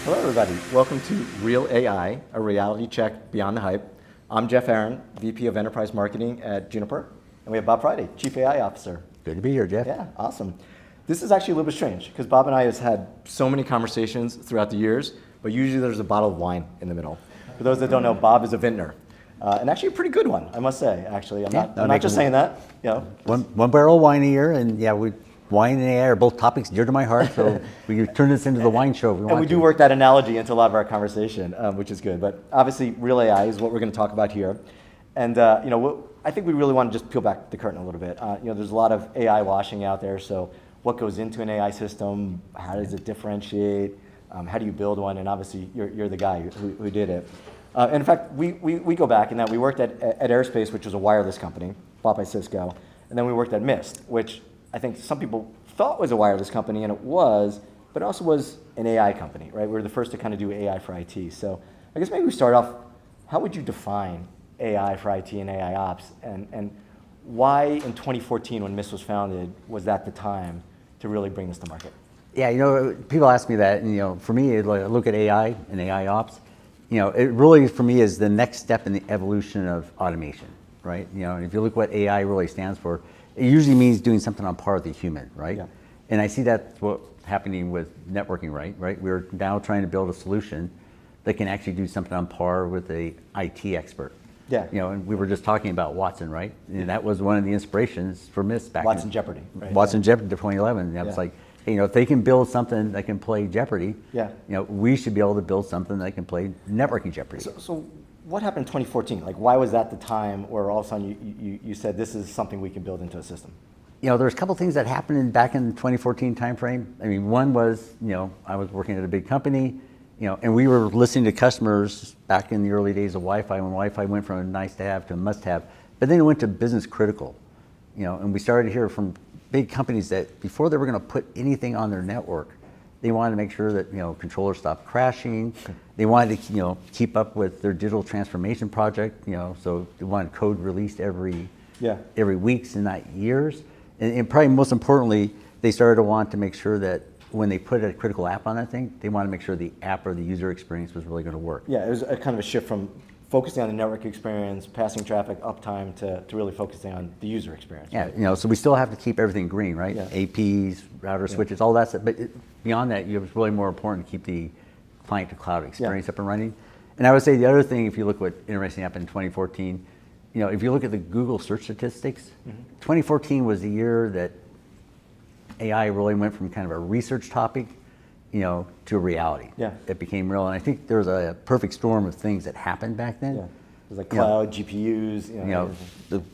Hello, everybody. Welcome to Real AI, a reality check beyond the hype. I'm Jeff Aaron, VP of Enterprise Marketing at Juniper, and we have Bob Friday, Chief AI Officer. Good to be here, Jeff. Yeah, awesome. This is actually a little bit strange because Bob and I have had so many conversations throughout the years, but usually there's a bottle of wine in the middle. For those that don't know, Bob is a vintner, and actually a pretty good one, I must say. Actually, I'm not just saying that. You know, one barrel of wine a year, and yeah, wine and AI are both topics dear to my heart, so we turn this into the wine show if we want to. And we do work that analogy into a lot of our conversation, which is good. But obviously, Real AI is what we're going to talk about here. And I think we really want to just peel back the curtain a little bit. There's a lot of AI washing out there. So what goes into an AI system? How does it differentiate? How do you build one? And obviously, you're the guy who did it. And in fact, we go back in that we worked at Aerospace, which was a wireless company, bought by Cisco. And then we worked at Mist, which I think some people thought was a wireless company, and it was, but it also was an AI company, right? We were the first to kind of do AI for IT. So I guess maybe we start off, how would you define AI for IT and AIOps, and why in 2014 when Mist was founded, was that the time to really bring this to market? Yeah, people ask me that, and for me, I look at AI and AIOps, it really, for me, is the next step in the evolution of automation, right? And if you look what AI really stands for, it usually means doing something on par with the human, right? Yeah. And I see that's what's happening with networking, right? We're now trying to build a solution that can actually do something on par with a IT expert. Yeah. And we were just talking about Watson, right? And that was one of the inspirations for Mist back Watson Jeopardy, right? Watson Jeopardy 2011. And it's like, hey, if they can build something that can play Jeopardy, we should be able to build something that can play networking Jeopardy. So what happened in 2014? Like, why was that the time where all of a sudden you said this is something we can build into a system? There's a couple things that happened back in the 2014 timeframe. I mean, one was, I was working at a big company, and we were listening to customers back in the early days of Wi-Fi, when Wi-Fi went from a nice to have to a must have, but then it went to business critical, and we started to hear from big companies that before they were going to put anything on their network, they wanted to make sure that controllers stopped crashing. They wanted to keep up with their digital transformation project. So they wanted code released every weeks and not years. And probably most importantly, they started to want to make sure that when they put a critical app on that thing, they want to make sure the app or the user experience was really going to work. Yeah, it was a kind of a shift from focusing on the network experience, passing traffic, uptime, to really focusing on the user experience. Right? Yeah, so we still have to keep everything green, right? Yeah. APs, router switches, all that stuff. But beyond that, it's really more important to keep the client to cloud experience up and running. And I would say the other thing, if you look what interesting happened in 2014, if you look at the Google search statistics, 2014 was the year that AI really went from kind of a research topic, to a reality. Yeah. It became real. And I think there was a perfect storm of things that happened back then. Yeah. It was like cloud, GPUs.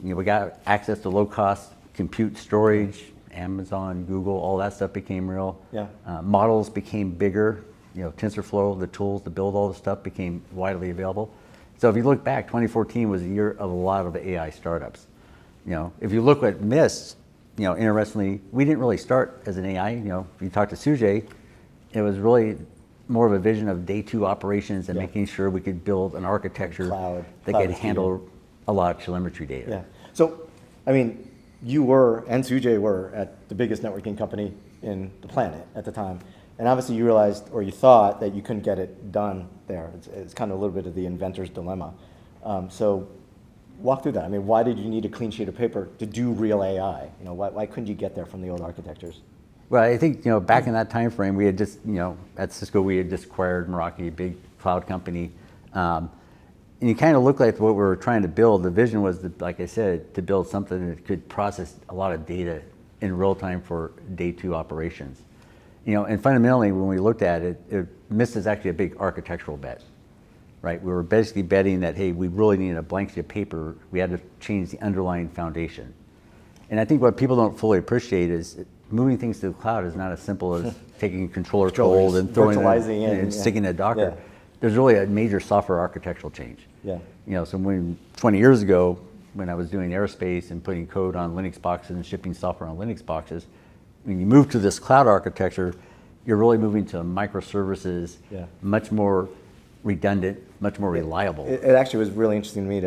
We got access to low-cost compute storage, Amazon, Google, all that stuff became real. Yeah. Models became bigger. TensorFlow, the tools to build all the stuff became widely available. So if you look back, 2014 was a year of a lot of AI startups. If you look at Mist, interestingly, we didn't really start as an AI. If you talk to Sujay, it was really more of a vision of day two operations and making sure we could build an architecture that could handle a lot of telemetry data. Yeah. So, I mean, you were, and Sujay were, at the biggest networking company in the planet at the time. And obviously you realized, or you thought, that you couldn't get it done there. It's kind of a little bit of the inventor's dilemma. So walk through that. I mean, why did you need a clean sheet of paper to do real AI? Why couldn't you get there from the old architectures? Well, I think, back in that time frame, we had just, at Cisco, we had just acquired Meraki, a big cloud company. And you kind of look like what we were trying to build. The vision was, like I said, to build something that could process a lot of data in real time for day two operations. And fundamentally, when we looked at it, Mist is actually a big architectural bet, right? We were basically betting that, hey, we really needed a blank sheet of paper. We had to change the underlying foundation. And I think what people don't fully appreciate is moving things to the cloud is not as simple as taking a controller cold and throwing it in and sticking it in Docker. Yeah. There's really a major software architectural change. Yeah. So 20 years ago, when I was doing aerospace and putting code on Linux boxes and shipping software on Linux boxes, when you move to this cloud architecture, you're really moving to microservices, much more redundant, much more reliable. It actually was really interesting to me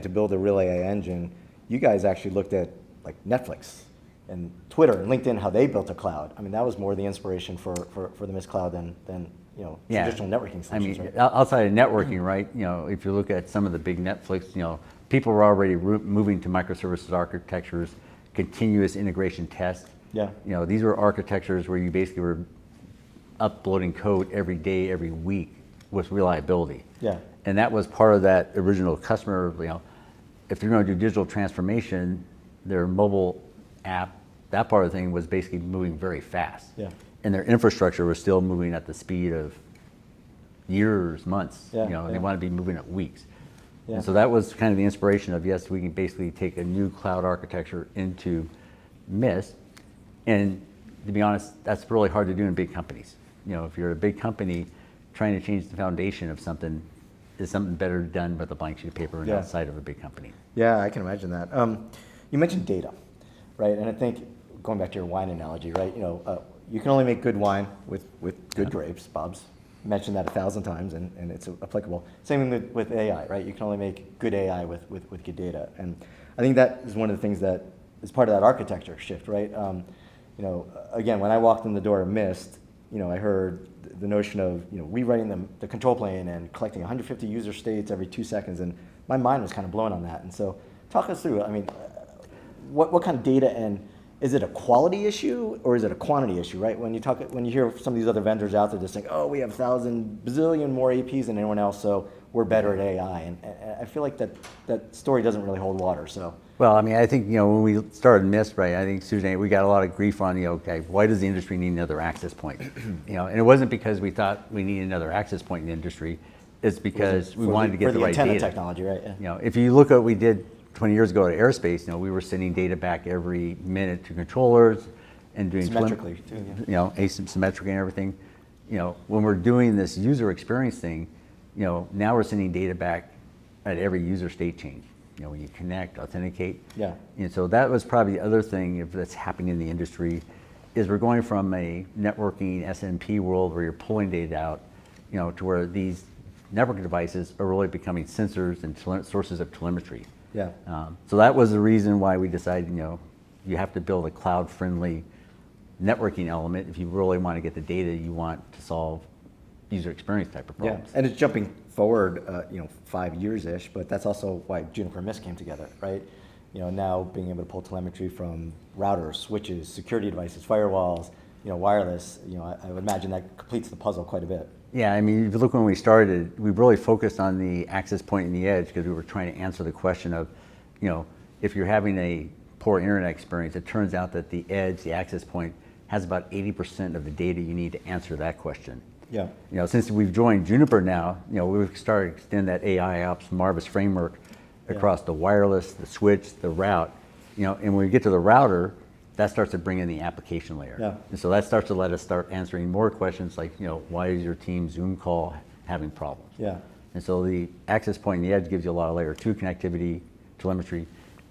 to build a real AI engine. You guys actually looked at like Netflix and Twitter and LinkedIn, how they built a cloud. I mean, that was more the inspiration for the Mist Cloud than traditional networking solutions, right? Outside of networking, right? If you look at some of the big Netflix, people were already moving to microservices architectures, continuous integration test. Yeah. These were architectures where you basically were uploading code every day, every week with reliability. Yeah. And that was part of that original customer, if you're going to do digital transformation, their mobile app, that part of the thing was basically moving very fast. Yeah. And their infrastructure was still moving at the speed of years, months. Yeah, They want to be moving at weeks. Yeah. And so that was kind of the inspiration of, yes, we can basically take a new cloud architecture into Mist. And to be honest, that's really hard to do in big companies. If you're a big company, trying to change the foundation of something is something better done with a blank sheet of paper and outside of a big company. Yeah, I can imagine that. You mentioned data, right? And I think, going back to your wine analogy, right? You can only make good wine with good grapes. Bob's mentioned that 1,000 times, and it's applicable. Same thing with AI, right? You can only make good AI with good data. And I think that is one of the things that is part of that architecture shift, right? Again, when I walked in the door of Mist, I heard the notion of rewriting the control plane and collecting 150 user states every 2 seconds, and my mind was kind of blown on that. And so, talk us through. I mean, what kind of data, and is it a quality issue or is it a quantity issue, right? When you hear some of these other vendors out there just saying, oh, we have 1,000 bazillion more APs than anyone else, so we're better at AI, and I feel like that story doesn't really hold water. So. Well, I think when we started Mist, right? I think Suzanne, we got a lot of grief on okay, why does the industry need another access point? And it wasn't because we thought we needed another access point in the industry. It's because we wanted to get the right data. Technology, right? Yeah. If you look at what we did 20 years ago at aerospace, we were sending data back every minute to controllers and doing symmetrically too. Yeah. Asymmetric and everything. When we're doing this user experience thing, now we're sending data back at every user state change. When you connect, authenticate. Yeah. And so that was probably the other thing that's happening in the industry, is we're going from a networking SMP world where you're pulling data out, to where these network devices are really becoming sensors and sources of telemetry. Yeah. So that was the reason why we decided, you have to build a cloud-friendly networking element if you really want to get the data you want to solve user experience type of problems. Yeah, and it's jumping forward, 5 years-ish, but that's also why Juniper and Mist came together, right? Now being able to pull telemetry from routers, switches, security devices, firewalls, wireless, I would imagine that completes the puzzle quite a bit. Yeah, if you look when we started, we really focused on the access point and the edge because we were trying to answer the question of, if you're having a poor internet experience, it turns out that the edge, the access point, has about 80% of the data you need to answer that question. Yeah. Since we've joined Juniper now, we've started to extend that AIOps Marvis framework across the wireless, the switch, the route, and when we get to the router, that starts to bring in the application layer. Yeah. And so that starts to let us start answering more questions like, why is your team Zoom call having problems? Yeah. And so the access point and the edge gives you a lot of layer 2 connectivity, telemetry.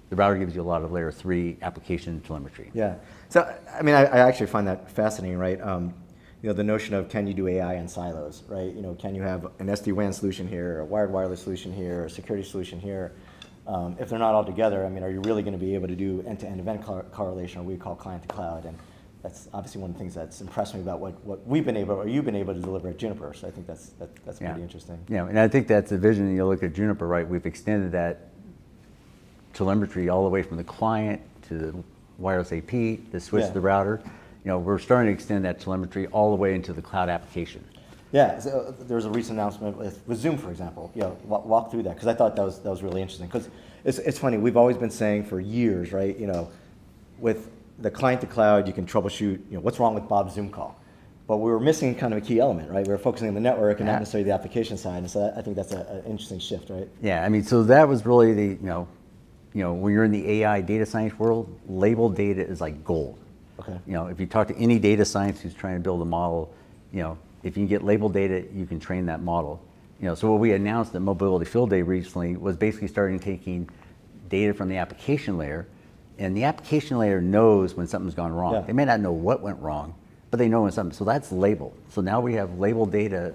The router gives you a lot of layer 3 application telemetry. Yeah. So, I actually find that fascinating, right? The notion of, can you do AI in silos, right? Can you have an SD-WAN solution here, a wired wireless solution here, a security solution here? If they're not all together, are you really going to be able to do end-to-end event correlation, or what we call client to cloud? And that's obviously one of the things that's impressed me about what we've been able, or you've been able to deliver at Juniper. So I think that's pretty interesting. Yeah, and I think that's the vision. You look at Juniper, right? We've extended that telemetry all the way from the client to the wireless AP, the switch to the router. We're starting to extend that telemetry all the way into the cloud application. Yeah, so there was a recent announcement with Zoom, for example. Walk through that, because I thought that was really interesting. Because it's funny, we've always been saying for years, right? With the client to cloud, you can troubleshoot. What's wrong with Bob's Zoom call? But we were missing kind of a key element, right? We were focusing on the network and not necessarily the application side. And so I think that's an interesting shift, right? Yeah, so that was really the when you're in the AI data science world, labeled data is like gold. Okay. If you talk to any data science who's trying to build a model, if you can get labeled data, you can train that model. So what we announced at Mobility Field Day recently was basically starting taking data from the application layer, and the application layer knows when something's gone wrong. Yeah. They may not know what went wrong, but they know when something, so that's labeled. So now we have labeled data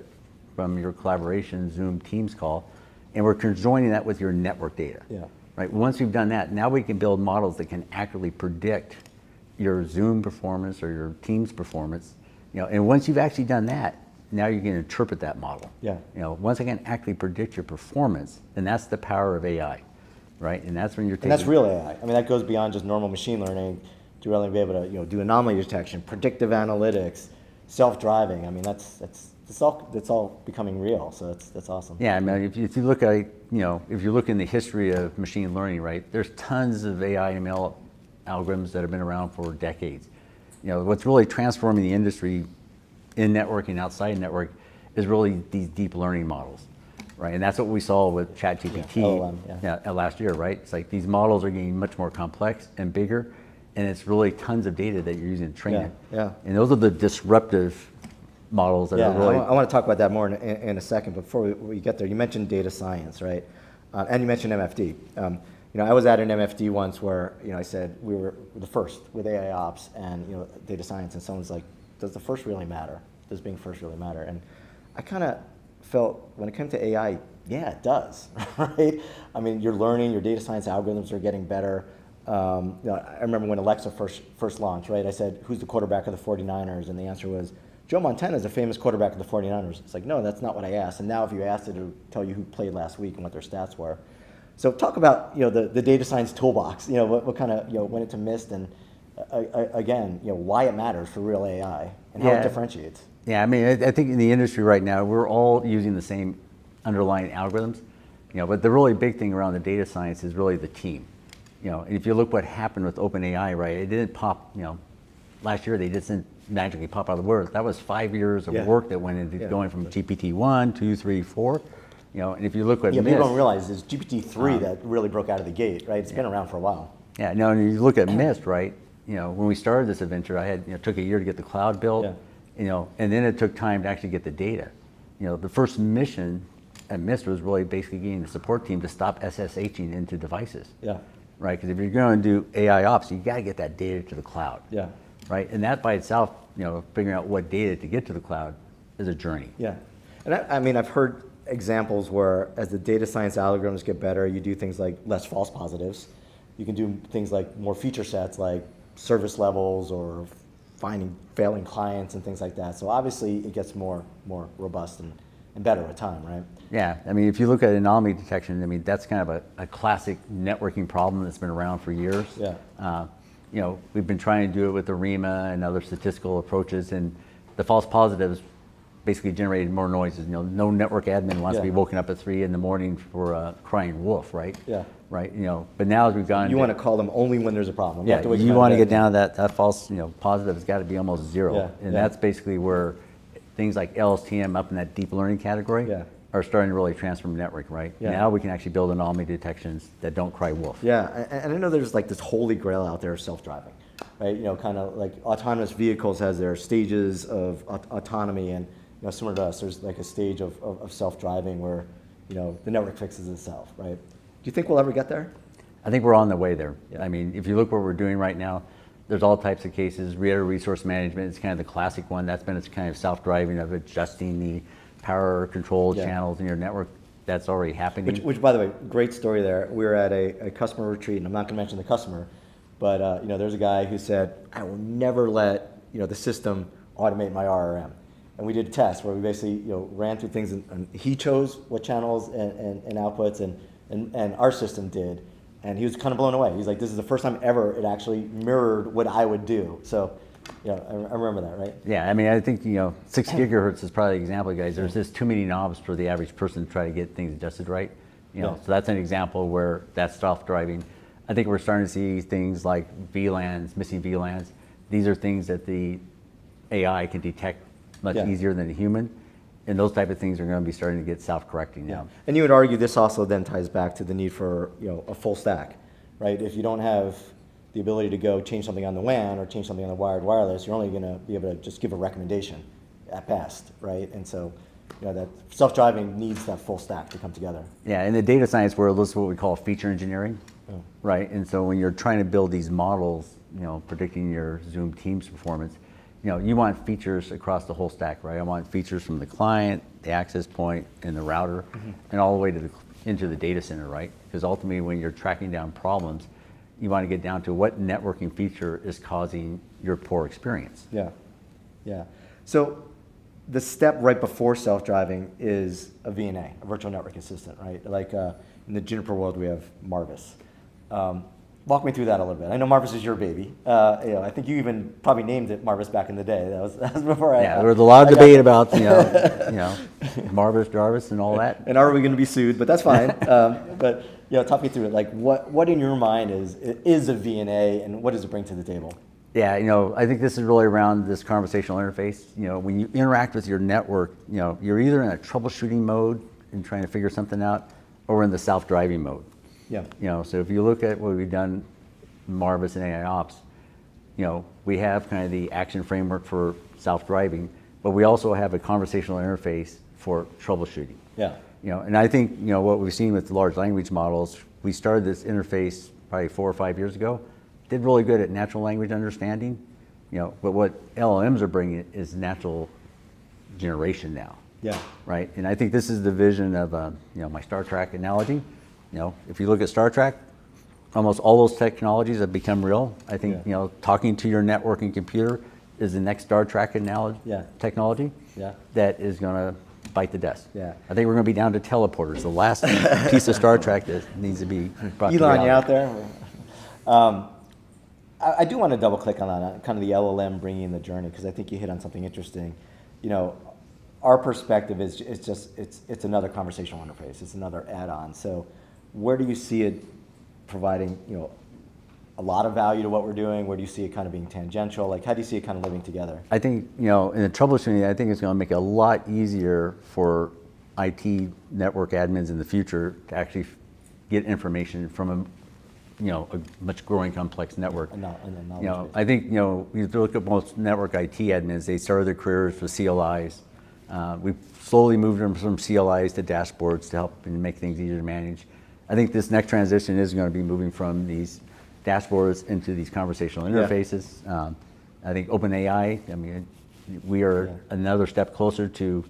from your collaboration, Zoom, Teams call, and we're conjoining that with your network data. Yeah. Right. Once we've done that, now we can build models that can accurately predict your Zoom performance or your Teams performance. And once you've actually done that, now you can interpret that model. Yeah. Once I can actually predict your performance, and that's the power of AI, right? And that's when you're taking. And that's real AI. I mean, that goes beyond just normal machine learning to really be able to do anomaly detection, predictive analytics, self-driving. I mean, that's all becoming real. So that's awesome. Yeah, I mean, if you look at if you look in the history of machine learning, right? There's tons of AI ML algorithms that have been around for decades. What's really transforming the industry in networking, outside network, is really these deep learning models, right? And that's what we saw with ChatGPT last year, right? It's like these models are getting much more complex and bigger, and it's really tons of data that you're using to train it. Yeah. And those are the disruptive models that are really. I want to talk about that more in a second. Before we get there, you mentioned data science, right? And you mentioned MFD. I was at an MFD once where I said we were the first with AIOps and data science, and someone's like, "Does the first really matter? Does being first really matter?" And I kind of felt when it came to AI, yeah, it does, right? I mean, you're learning, your data science algorithms are getting better. I remember when Alexa first launched, right? I said, "Who's the quarterback of the 49ers?" And the answer was, "Joe Montana is a famous quarterback of the 49ers. It's like, no, that's not what I asked. And now if you asked it, it would tell you who played last week and what their stats were. So talk about the data science toolbox. What kind of went into Mist, and again, why it matters for real AI and how it differentiates. Yeah, I mean, I think in the industry right now, we're all using the same underlying algorithms, but the really big thing around the data science is really the team. And if you look what happened with OpenAI, right, it didn't pop, last year they didn't magically pop out of the woods. That was 5 years of work that went into going from GPT-1, 2, 3, 4. And if you look at Mist, people don't realize it's GPT-3 that really broke out of the gate, right? It's been around for a while. Yeah, no, and you look at Mist, right? When we started this adventure, I had took a year to get the cloud built, and then it took time to actually get the data. The first mission at Mist was really basically getting the support team to stop SSHing into devices. Yeah. Right, because if you're going to do AIOps, you got to get that data to the cloud. Yeah. Right, and that by itself, figuring out what data to get to the cloud is a journey. Yeah, and I mean, I've heard examples where as the data science algorithms get better, you do things like less false positives. You can do things like more feature sets like service levels or finding failing clients and things like that. So obviously it gets more robust and better with time, right? Yeah, I mean, if you look at anomaly detection, I mean, that's kind of a classic networking problem that's been around for years. Yeah. We've been trying to do it with ARIMA and other statistical approaches, and the false positives basically generated more noises. No network admin wants to be woken up at 3 in the morning for a crying wolf, right? Yeah. Right. But now as we've gone, you want to call them only when there's a problem. Yeah. You want to get down to that false, positive has got to be almost zero, and that's basically where things like LSTM up in that deep learning category are starting to really transform network, right? Yeah. Now we can actually build anomaly detections that don't cry wolf. Yeah, and I know there's like this holy grail out there of self-driving, right? Kind of like autonomous vehicles has their stages of autonomy, and similar to us, there's like a stage of self-driving where the network fixes itself, right? Do you think we'll ever get there? I think we're on the way there. Yeah. I mean, if you look what we're doing right now, there's all types of cases. Resource management is kind of the classic one. That's been its kind of self-driving of adjusting the power control channels in your network. That's already happening. Which, by the way, great story there. We were at a customer retreat, and I'm not going to mention the customer, but there's a guy who said, "I will never let the system automate my RRM." And we did a test where we basically ran through things, and he chose what channels and outputs, and our system did. And he was kind of blown away. He's like, "This is the first time ever it actually mirrored what I would do." So, I remember that, right? Yeah, I mean, I think 6 gigahertz is probably an example, guys. There's just too many knobs for the average person to try to get things adjusted right. So that's an example where that's self-driving. I think we're starting to see things like VLANs, missing VLANs. These are things that the AI can detect much easier than a human. And those type of things are going to be starting to get self-correcting now. And you would argue this also then ties back to the need for a full stack, right? If you don't have the ability to go change something on the WAN or change something on the wired wireless, you're only going to be able to just give a recommendation at best, right? And so that self-driving needs that full stack to come together. Yeah, in the data science world, this is what we call feature engineering, right? And so when you're trying to build these models, predicting your Zoom Teams performance, you want features across the whole stack, right? I want features from the client, the access point, and the router, and all the way to into the data center, right? Because ultimately, when you're tracking down problems, you want to get down to what networking feature is causing your poor experience. Yeah. So the step right before self-driving is a VNA, a virtual network assistant, right? Like in the Juniper world, we have Marvis. Walk me through that a little bit. I know Marvis is your baby. I think you even probably named it Marvis back in the day. That was before I. Yeah, there was a lot of debate about Marvis, Jarvis, and all that. And are we going to be sued? But that's fine. But talk me through it. Like what in your mind is a VNA, and what does it bring to the table? Yeah, I think this is really around this conversational interface. When you interact with your network, you're either in a troubleshooting mode and trying to figure something out, or in the self-driving mode. Yeah. So if you look at what we've done, Marvis and AIOps, we have kind of the action framework for self-driving, but we also have a conversational interface for troubleshooting. Yeah. And I think what we've seen with large language models, we started this interface probably 4 or 5 years ago. Did really good at natural language understanding, but what LLMs are bringing is natural generation now. Yeah. Right. And I think this is the vision of my Star Trek analogy. If you look at Star Trek, almost all those technologies have become real. I think talking to your networking computer is the next Star Trek technology. Yeah. That is going to bite the dust. Yeah. I think we're going to be down to teleporters. The last piece of Star Trek that needs to be brought to Elon, reality. you out there? I do want to double click on that, kind of the LLM bringing the journey, because I think you hit on something interesting. Our perspective is it's another conversational interface. It's another add-on. So where do you see it providing, a lot of value to what we're doing? Where do you see it kind of being tangential? Like, how do you see it kind of living together? I think, in the troubleshooting, I think it's going to make it a lot easier for IT network admins in the future to actually get information from a much growing complex network. I think, you look at most network IT admins, they started their careers with CLIs. We've slowly moved them from CLIs to dashboards to help and make things easier to manage. I think this next transition is going to be moving from these dashboards into these conversational interfaces. I think OpenAI, we are another step closer to,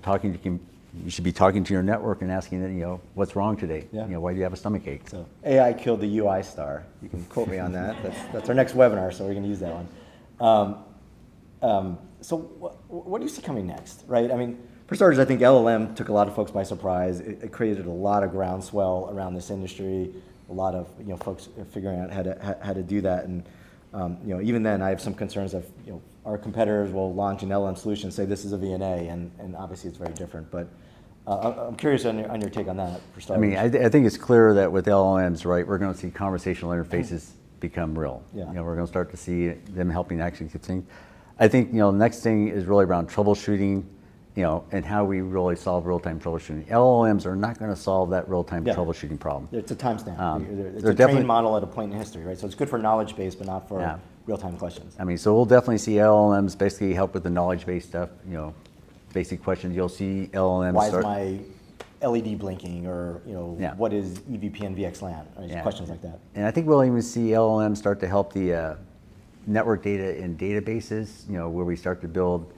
talking to, you should be talking to your network and asking it, what's wrong today? Why do you have a stomachache? So AI killed the UI star. You can quote me on that. That's our next webinar, so we're going to use that one. So what do you see coming next, right? I mean, for starters, I think LLM took a lot of folks by surprise. It created a lot of groundswell around this industry. A lot of folks figuring out how to do that, and even then, I have some concerns of our competitors will launch an LLM solution, say this is a VNA, and obviously it's very different. But I'm curious on your take on that. For starters, I think it's clear that with LLMs, right, we're going to see conversational interfaces become real. Yeah. We're going to start to see them helping actually get things. I think the next thing is really around troubleshooting. And how we really solve real-time troubleshooting. LLMs are not going to solve that real-time troubleshooting problem. It's a timestamp. It's a trained model at a point in history, right? So it's good for knowledge base, but not for real-time questions. So we'll definitely see LLMs basically help with the knowledge-based stuff. Basic questions. You'll see LLMs. Why is my LED blinking, or what is EVPN VXLAN? Right? Questions like that. And I think we'll even see LLMs start to help the network data in databases. Where we start to build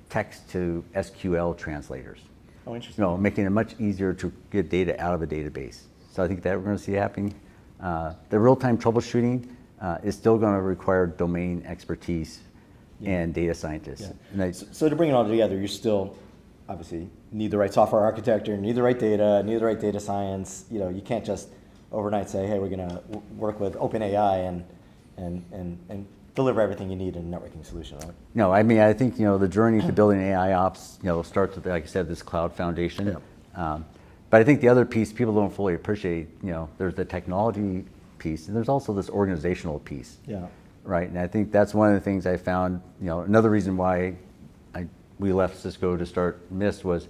text to SQL translators. Oh, interesting. Making it much easier to get data out of a database. So I think that we're going to see happening. The real-time troubleshooting is still going to require domain expertise and data scientists. Yeah. So to bring it all together, you still obviously need the right software architecture, need the right data, need the right data science. You can't just overnight say, hey, we're going to work with OpenAI and deliver everything you need in a networking solution, right? No, I think the journey to building AIOps starts with, like I said, this cloud foundation. But I think the other piece people don't fully appreciate, there's the technology piece, and there's also this organizational piece. Yeah. Right, and I think that's one of the things I found. Another reason why we left Cisco to start Mist was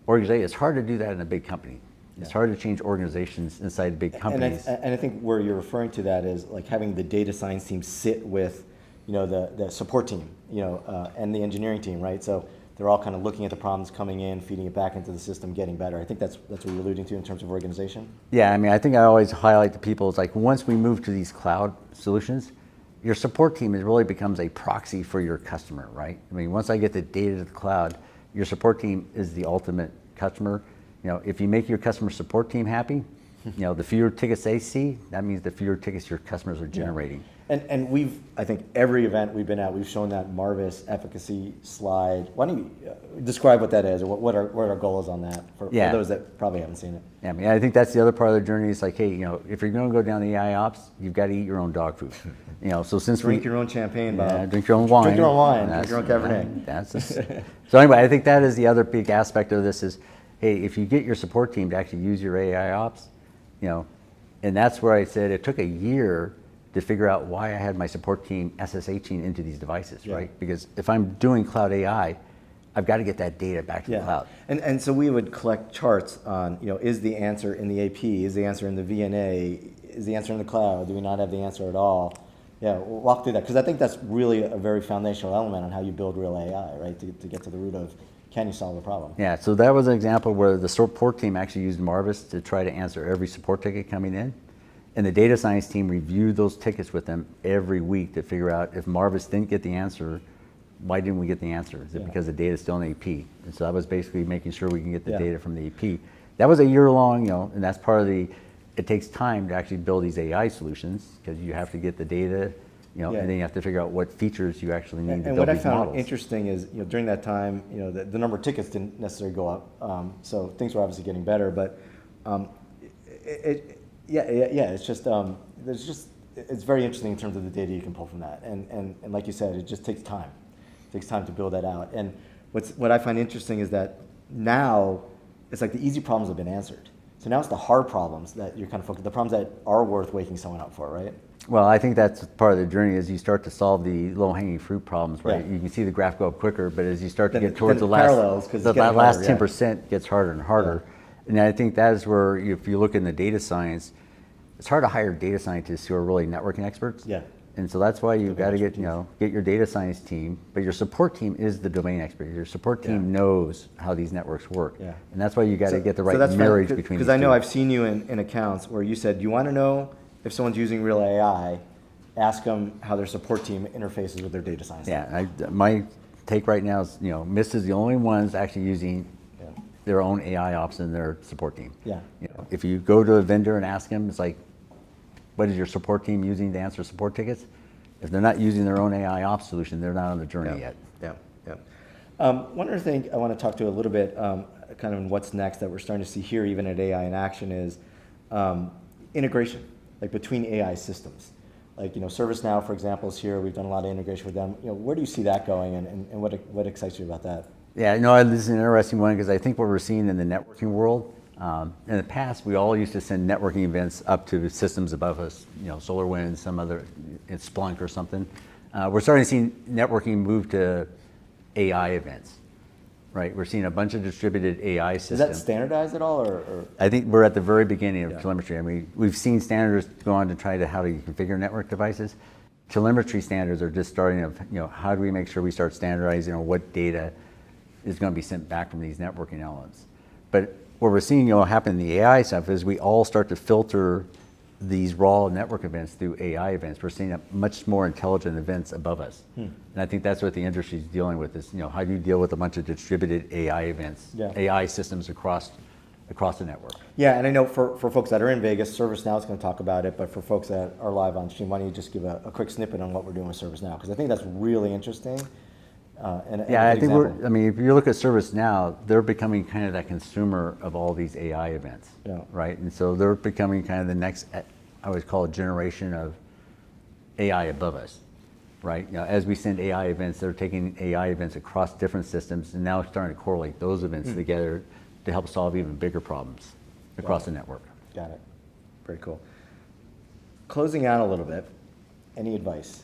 organization. It's hard to do that in a big company. It's hard to change organizations inside big companies. And I think where you're referring to that is like having the data science team sit with, the support team, and the engineering team, right? So they're all kind of looking at the problems coming in, feeding it back into the system, getting better. I think that's what you're alluding to in terms of organization. Yeah, I think I always highlight to people, it's like once we move to these cloud solutions, your support team really becomes a proxy for your customer, right? Once I get the data to the cloud, your support team is the ultimate customer. If you make your customer support team happy, The fewer tickets they see, that means the fewer tickets your customers are generating. And we've, I think every event we've been at, we've shown that Marvis efficacy slide. Why don't you describe what that is, or what our goal is on that for those that probably haven't seen it? Yeah, I mean, I think that's the other part of the journey. Is like, hey, if you're going to go down the AIOps, you've got to eat your own dog food. So since drink your own champagne, Bob. Drink your own wine. Drink your own wine. Drink your own Cabernet. So anyway, I think that is the other big aspect of this is, hey, if you get your support team to actually use your AIOps, and that's where I said it took a year to figure out why I had my support team SSHing into these devices, right? Because if I'm doing cloud AI, I've got to get that data back to the cloud. And so we would collect charts on, is the answer in the AP? Is the answer in the VNA? Is the answer in the cloud? Do we not have the answer at all? Yeah, we'll walk through that, because I think that's really a very foundational element on how you build real AI, right? To get to the root of, can you solve the problem? Yeah, so that was an example where the support team actually used Marvis to try to answer every support ticket coming in. And the data science team reviewed those tickets with them every week to figure out if Marvis didn't get the answer, why didn't we get the answer? Is it because the data is still in AP? And so that was basically making sure we can get the data from the AP. That was a year long, and that's part of it takes time to actually build these AI solutions, because you have to get the data, and then you have to figure out what features you actually need to build these models. And what I found interesting is, during that time, the number of tickets didn't necessarily go up, so things were obviously getting better, but it's just it's very interesting in terms of the data you can pull from that, and like you said, it just takes time. It takes time to build that out. And what I find interesting is that now it's like the easy problems have been answered. So now it's the hard problems that you're kind of focused, the problems that are worth waking someone up for, right? Well, I think that's part of the journey is you start to solve the low-hanging fruit problems, right? You can see the graph go up quicker, but as you start to get towards the last 10% gets harder and harder. And I think that is where, if you look in the data science, it's hard to hire data scientists who are really networking experts. And so that's why you've got to get your data science team, but your support team is the domain expert. Your support team knows how these networks work. And that's why you got to get the right marriage between these two. Because I know I've seen you in accounts where you said, you want to know if someone's using real AI, ask them how their support team interfaces with their data science team. My take right now is, Mist is the only ones actually using their own AIOps in their support team. If you go to a vendor and ask them, it's like, what is your support team using to answer support tickets? If they're not using their own AIOps solution, they're not on the journey yet. One other thing I want to talk to a little bit, kind of in what's next that we're starting to see here, even at AIinAction, is integration, like between AI systems. Like, ServiceNow, for example, is here. We've done a lot of integration with them. Where do you see that going, and what excites you about that? Yeah, this is an interesting one, because I think what we're seeing in the networking world, in the past, we all used to send networking events up to systems above us, SolarWinds, some other, Splunk or something. We're starting to see networking move to AI events, right? We're seeing a bunch of distributed AI systems. Is that standardized at all, or? I think we're at the very beginning of telemetry. I mean, we've seen standards go on to try to how to configure network devices. Telemetry standards are just starting of, how do we make sure we start standardizing what data is going to be sent back from these networking elements. But what we're seeing happen in the AI stuff is we all start to filter these raw network events through AI events. We're seeing much more intelligent events above us. And I think that's what the industry is dealing with is, how do you deal with a bunch of distributed AI events, AI systems across the network. Yeah, and I know for folks that are in Vegas, ServiceNow is going to talk about it, but for folks that are live on stream, why don't you just give a quick snippet on what we're doing with ServiceNow? Because I think that's really interesting. I think if you look at ServiceNow, they're becoming kind of that consumer of all these AI events, right? And so they're becoming kind of the next, I would call it, generation of AI above us, right? As we send AI events, they're taking AI events across different systems and now starting to correlate those events together to help solve even bigger problems across the network. Got it. Very cool. Closing out a little bit, any advice?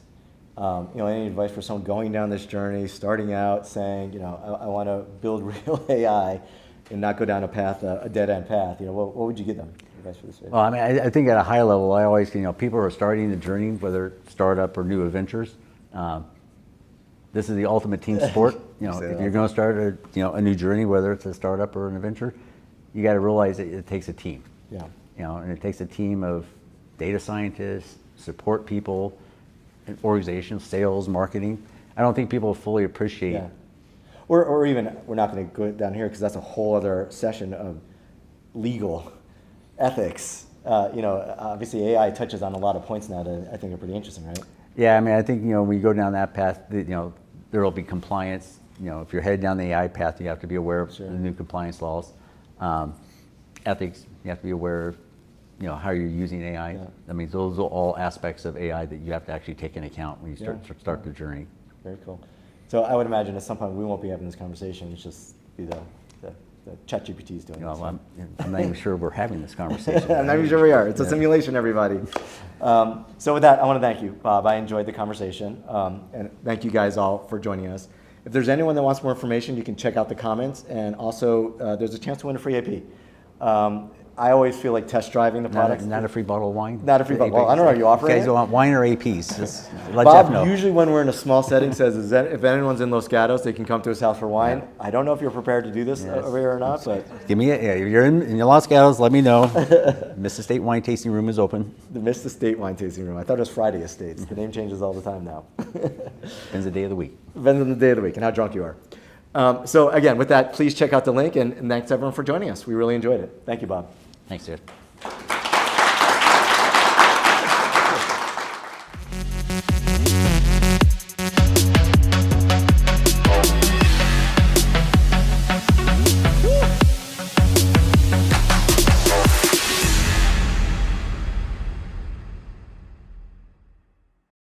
Any advice for someone going down this journey, starting out saying, I want to build real AI and not go down a dead-end path? What would you give them advice for this? Well, I think at a high level, I always, people who are starting the journey, whether startup or new ventures, this is the ultimate team sport. If you're going to start a new journey, whether it's a startup or an adventure, you got to realize that it takes a team. And it takes a team of data scientists, support people, organizations, sales, marketing. I don't think people fully appreciate. Or even, we're not going to go down here because that's a whole other session of legal, ethics, obviously AI touches on a lot of points now that I think are pretty interesting, right? Yeah, I mean, I think, when you go down that path, there will be compliance. If you're headed down the AI path, you have to be aware of the new compliance laws. Ethics, you have to be aware of, how you're using AI. Yeah. I mean, those are all aspects of AI that you have to actually take into account when you start the journey. Very cool. So I would imagine at some point we won't be having this conversation. It's just be the ChatGPT is doing this. I'm not even sure we're having this conversation. I'm not even sure we are. It's a simulation, everybody. So with that, I want to thank you, Bob. I enjoyed the conversation. And thank you guys all for joining us. If there's anyone that wants more information, you can check out the comments. And also, there's a chance to win a free AP. I always feel like test driving the products. Not a free bottle of wine? Not a free bottle. Well, I don't know. Are you offering You guys it? want wine or APs? Just let Bob, Jeff know. usually when we're in a small setting, says if anyone's in Los Gatos, they can come to his house for wine. Yeah. I don't know if you're prepared to do this over here or not, but Give me if you're in your Los Gatos, let me know. Mr. State Wine Tasting Room is open. the Missed Estate Wine Tasting Room. I thought it was Friday Estates. The name changes all the time now. Depends the day of the week. Depends on the day of the week and how drunk you are. So again, with that, please check out the link, and thanks everyone for joining us. We really enjoyed it. Thank you, Bob. Thanks, Jared.